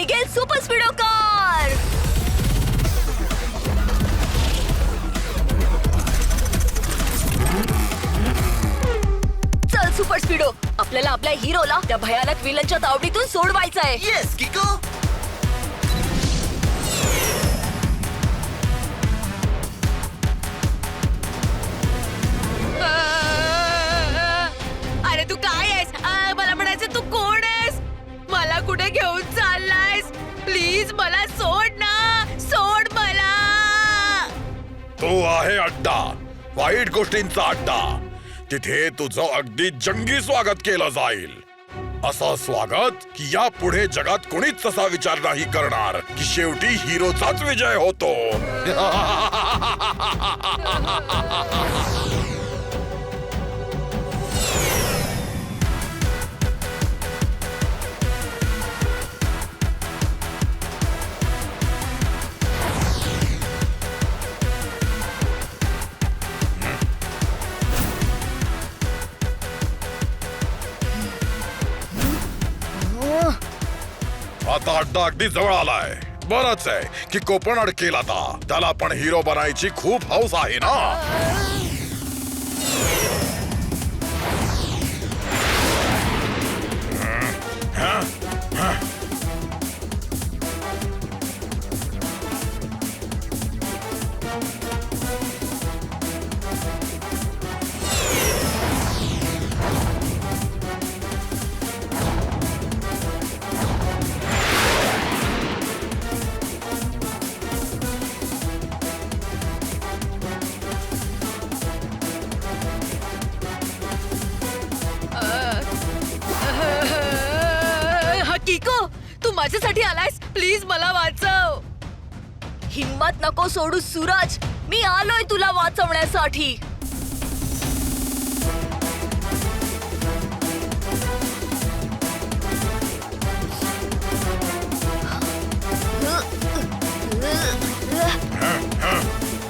निघेल super स्पीडो car. चल super स्पीडो, आपल्याला आपल्या हिरोला त्या भयानक विलनच्या तावडीतून सोडवायचं आहे. येस किको. अरे तू काय आहेस? मला म्हणायचं तू कोण आहेस? मला कुठे घेऊन चाललायस? प्लीज मला सोड ना, सोड मला. तो आहे अड्डा, वाईट गोष्टींचा अड्डा. तिथे तुझं अगदी जंगी स्वागत केलं जाईल. असं स्वागत की या पुढे जगात कोणीच तसा विचार नाही करणार की शेवटी हिरोचाच विजय होतो. आता अड्डा अगदी जवळ आलाय. बरंच आहे की कोपण अडकेल. आता त्याला पण हिरो बनायची खूप हौस आहे ना. किको, तू माझ्यासाठी आलायस? प्लीज मला वाचव. हिम्मत नको सोडू सूरज, मी आलोय तुला वाचवण्यासाठी.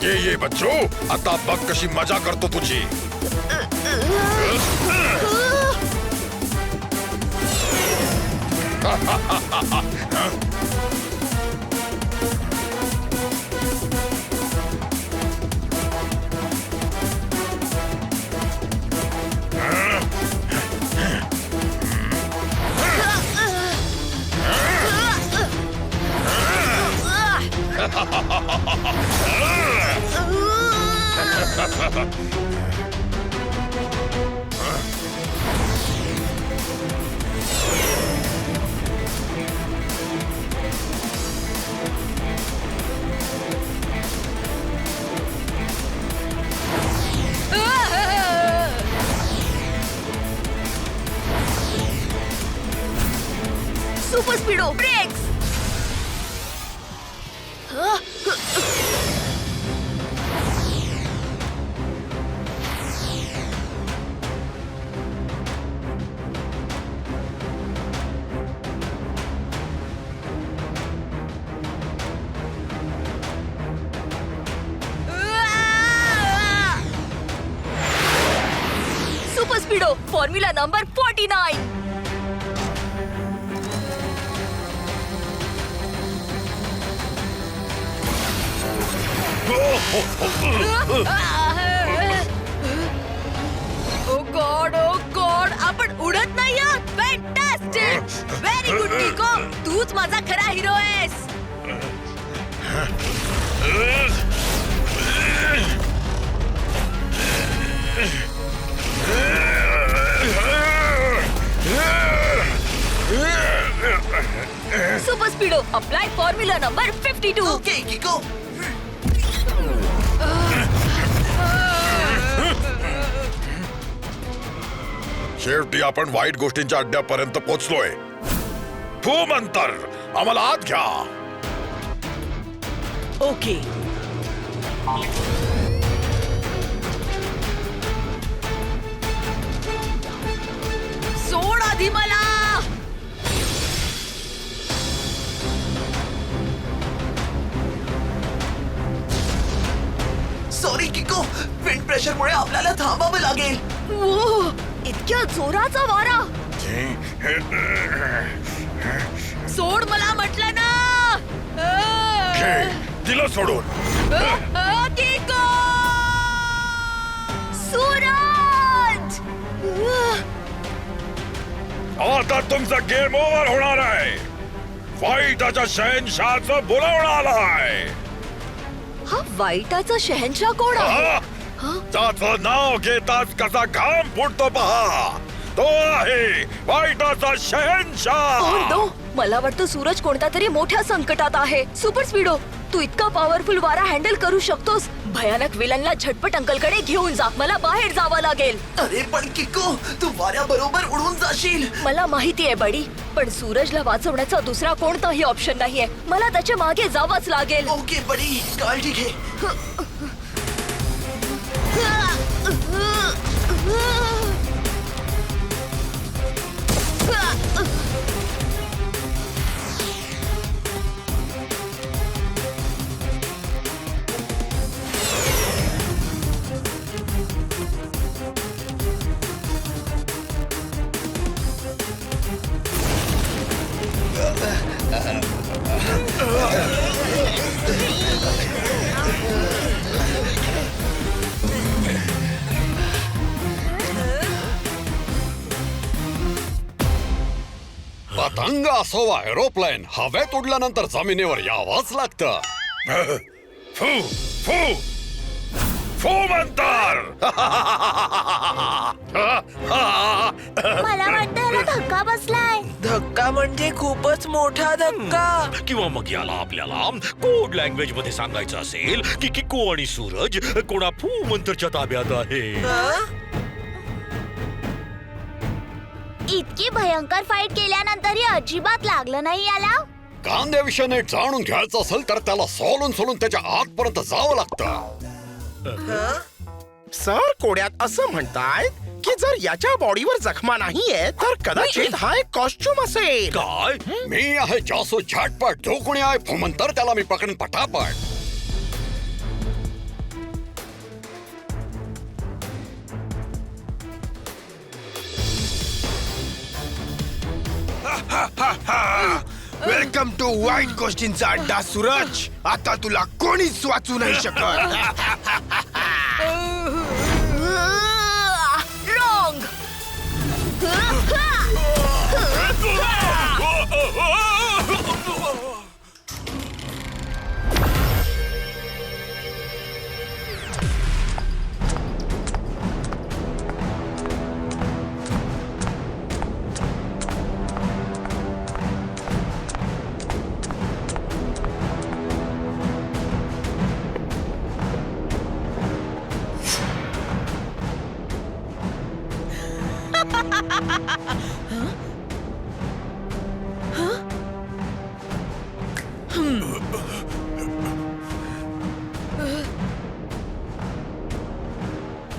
ये बच्चो, आता बघ कशी मजा करतो तुझी. Super स्पीडो breaks. Super स्पीडो formula number 49. ओ गॉड, आपण उडत नाही आहोत. फॅन्टास्टिक, व्हेरी गुड किको, तूच माझा खरा हिरो आहेस. Super स्पीडो apply formula number 52. Okay किको. शेवटी आपण वाईट गोष्टींच्या अड्ड्यापर्यंत पोहोचलोय. खूप अंतर, आम्हाला आत घ्या. ओके. सोड आधी मला. सॉरी किको, विंड प्रेशरमुळे आपल्याला थांबावं लागेल. ओ, इतक्या जोराचा वारा. सोड मला म्हटलं दिलं सोडून. किको! सूरज! आता तुमचा गेम ओव्हर होणार आहे. वाईटाच्या शहनशाहचं बोलावणं आलाय. हा वाईटाचा शहनशाह कोण आहे? त्याचं नाव घेताच कसा घाम फुटतो पहा. तो आहे वाईटाचा शहनशाह. तो मला वाटतं सूरज कोणत्या तरी मोठ्या संकटात आहे. सुपर स्पीडो, तू इतका पॉवरफुल वारा हँडल करू शकतोस. भयानक विलनला झटपट अंकलकडे घेऊन जा. मला बाहेर जावं लागेल. अरे पण किको, तू वाऱ्याबरोबर उडून जाशील. मला माहिती आहे बडी, पण सूरजला वाचवण्याचा दुसरा कोणताही ऑप्शन नाहीये. मला त्याच्या मागे जावंच लागेल. ओके बडी, काळजी घे. पतंग असो वा एरोप्लेन, हवेत उडल्यानंतर जमिनीवर यावंच लागतं. फू फू फू मंतर. मला वाटतं याला धक्का बसलाय. धक्का म्हणजे खूपच मोठा धक्का. किंवा मग याला आपल्याला कोड लँग्वेज मध्ये सांगायचं असेल की किको आणि सूरज कोणा फू मंतरच्या ताब्यात आहे. इतकी भयंकर फाईट केल्यानंतरही अजिबात लागलं नाही याला. कांद्याविषयी नीट जाणून घ्यायचं असेल तर त्याला सोलून सोलून त्याच्या आतपर्यंत जावं लागतं. सर, कोड्यात असं म्हणतायत की जर याच्या बॉडीवर जखमा नाहीये तर कदाचित हा एक कॉस्ट्युम असेल. काय? मी आहे जासू झटपट. जो कोणी आहे फुमंतर त्याला मी पकडून पटापट. वेलकम टू वाईट गोष्टींचा अड्डा सूरज. आता तुला कोणीच वाचू नाही शकत. रॉंग.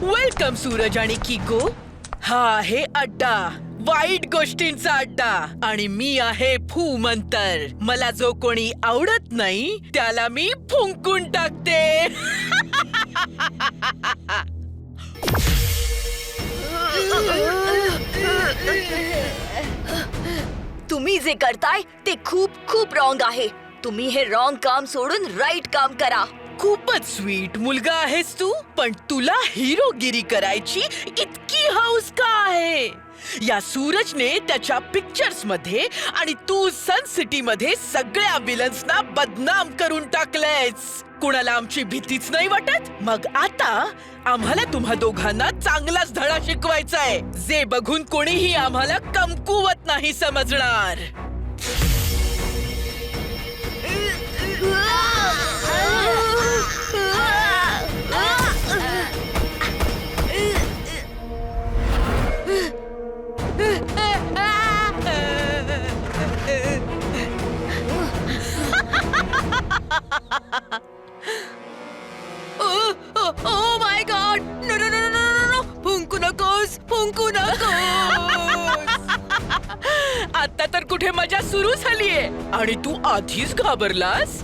वेलकम सूरज आणि किको. हा आहे अड्डा, वाईट गोष्टींचा अड्डा. आणि मी आहे फू मंतर. मला जो कोणी आवडत नाही त्याला मी फुंकून टाकते. तुम्ही जे करताय ते खूप खूप रॉंग आहे. तुम्ही हे रॉंग काम सोडून राईट काम करा. खूपच स्वीट मुलगा आहेस तू, पण तुला हिरोगिरी करायची इतकी हौस का आहे? या सूरजने त्याच्या पिक्चर्स मध्ये आणि तू सन सिटी मध्ये सगळ्या विलन्सना बदनाम करून टाकलेस. कुणाला आमची भीतीच नाही वाटत? मग आता आम्हाला तुम्हा दोघांना चांगलाच धडा शिकवायचा आहे, जे बघून कोणीही आम्हाला कमकुवत नाही समजणार. Oh my God! No, no, no, no, no, no! फुंकू नकोस, फुंकू नकोस. आता तर कुठे मजा सुरू झालीये आणि तू आधीच घाबरलास.